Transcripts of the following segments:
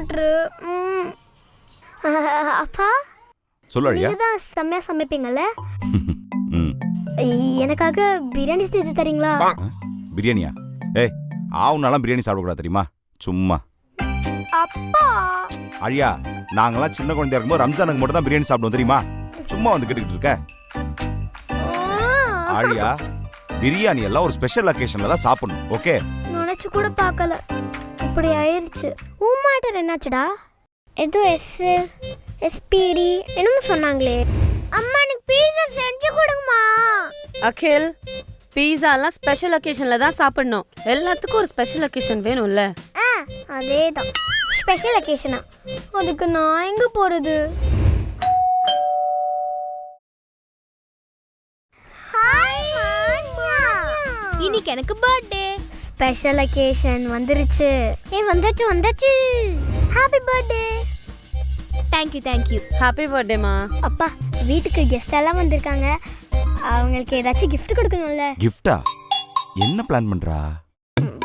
Water. அப்பா சொல்லு. நீங்க தான் செம்மையா சமைப்பீங்கல்ல, எனக்காக பிரியாணி செஞ்சு தரீங்களா? பிரியாணியா? ஏய், ஆவுனாலாம் பிரியாணி சாப்பிடக்கூடாது தெரியுமா? சும்மா. அப்பா அழியா, நாங்கெல்லாம் சின்ன குழந்தையா இருக்கும்போது ரம்ஜானுக்கு மட்டும் தான் பிரியாணி சாப்பிடுவோம் தெரியுமா? சும்மா வந்து கேட்டுக்கிட்டு இருக்க. அழியா, பிரியாணி எல்லாம் ஒரு ஸ்பெஷல் அக்கேஷன்ல தான் சாப்பிடணும். ஓகே? நினைச்சு கூட பார்க்கல, இப்படி ஆயிருச்சு. ஊமாட்டர் என்னாச்சுடா? ஏதோ எஸ்பிடி என்னமோ சொன்னாங்களே. அம்மா எனக்கு பீஸா செஞ்சு கொடுங்கம்மா. அகில், பீஸாலாம் ஸ்பெஷல் அக்கேஷன்ல தான் சாப்பிடணும். எல்லாத்துக்கும் ஒரு ஸ்பெஷல் அக்கேஷன் வேணும்ல? அதேதான், ஸ்பெஷல் அக்கேஷனா? அதுக்கு நான் எங்க போறது? இன்னைக்கு எனக்கு பர்த்டே. ஸ்பெஷல் அக்கேஷன் வந்துருச்சு. வந்தாச்சு. Happy birthday. Thank you. Happy பர்த்டேமா. அப்பா, வீட்டுக்கு கெஸ்ட் எல்லாம் வந்திருக்காங்க, அவங்களுக்கு ஏதாச்சும் gift கொடுக்கணும்ல. கிஃப்டா? என்ன பிளான் பண்றா?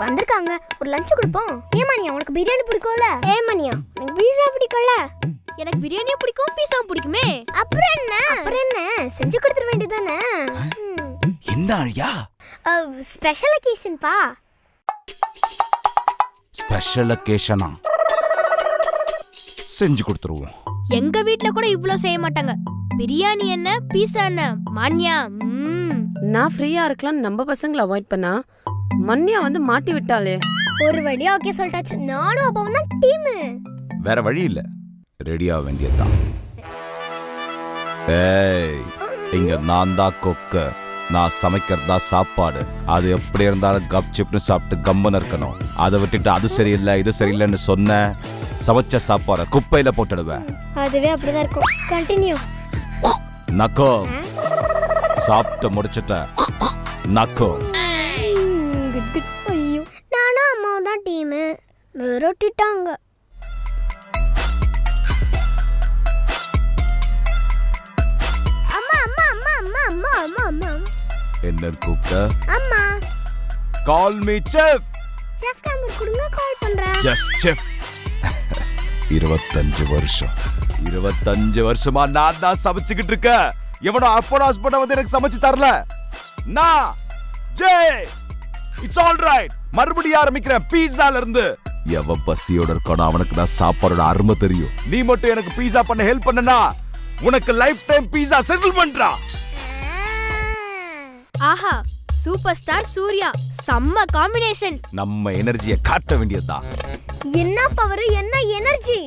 வந்திருக்காங்க, ஒரு லஞ்ச் கொடுப்போம். ஏமானியா, உனக்கு பிரியாணி பிடிக்கும்ல? ஏமானியா, எனக்கு பீஸா பிடிக்கும்ல? எனக்கு பிரியாணியும் பிடிக்கும், பீஸாவும் பிடிக்குமே. அப்புறம் என்ன செஞ்சு கொடுத்துட வேண்டியதானே. என்ன அழியா? ஸ்பெஷல் அக்கேஷன் பா. ஸ்பெஷல் அக்கேஷனா? செஞ்சு கொடுத்துருவோம். எங்க வீட்ல கூட இவ்ளோ செய்ய மாட்டாங்க. பிரியாணி என்ன, பீஸா என்ன, மான்யா. நான் ஃப்ரீயா இருக்கலாம் நம்ம பசங்களை அவாய்ட் பண்ணா மன்னியா வந்து மாட்டி விட்டாளே. ஒரு வழியா ஓகே சொல்லிட்டாச்சு. நானும் அப்பாவும் தான் டீம். வேற வழி இல்ல, ரெடியா வேண்டியதுதான். ஏய், இங்க நான் தான் கொக்க, நான் சமைக்கிறதா சாப்பாடு. அது எப்படி இருந்தாலும் கப் சிப்னு சாப்பிட்டு கம்மன் இருக்கணும். அதை விட்டுட்டு அது சரியில்லை இது சரியில்லைன்னு சொன்ன சமைச்ச சாப்பாட குப்பையில போட்டுடுவேன். அதுவே அப்படிதான் இருக்கும். கண்டினியூ. நக்கோ, சாப்பிட்டு முடிச்சிட்ட நக்கோ. ஐயோ, நானும் அம்மாவும் தான் டீம். விரட்டிட்டாங்க. அம்மா என்ன கூப்பிட்ட? அம்மா, call me chef. Chef number கொடுங்க, கால் பண்றேன். Just chef. 25 வருஷமா நான் தான் சமைச்சுக்கிட்டு இருக்கேன். எவனோ அப்போட ஹஸ்பண்ட் வந்து எனக்கு சமைச்சு தரல. நான் ஜே, இட்ஸ் ஆல் ரைட். மறுபடியும் ஆரம்பிக்கிறேன் பீஸால இருந்து. எவன் பசியோட இருக்கானோ அவனுக்கு தான் சாப்பாடோட அருமை தெரியும். நீ மட்டும் எனக்கு பீஸா பண்ண ஹெல்ப் பண்ணனா உனக்கு லைஃப் டைம் பீஸா செட்டில் பண்றா. ஆஹா, சூப்பர் ஸ்டார் சூர்யா, செம்ம காம்பினேஷன். நம்ம எனர்ஜியை காட்ட வேண்டியதுதான். என்ன பவர், என்ன எனர்ஜி.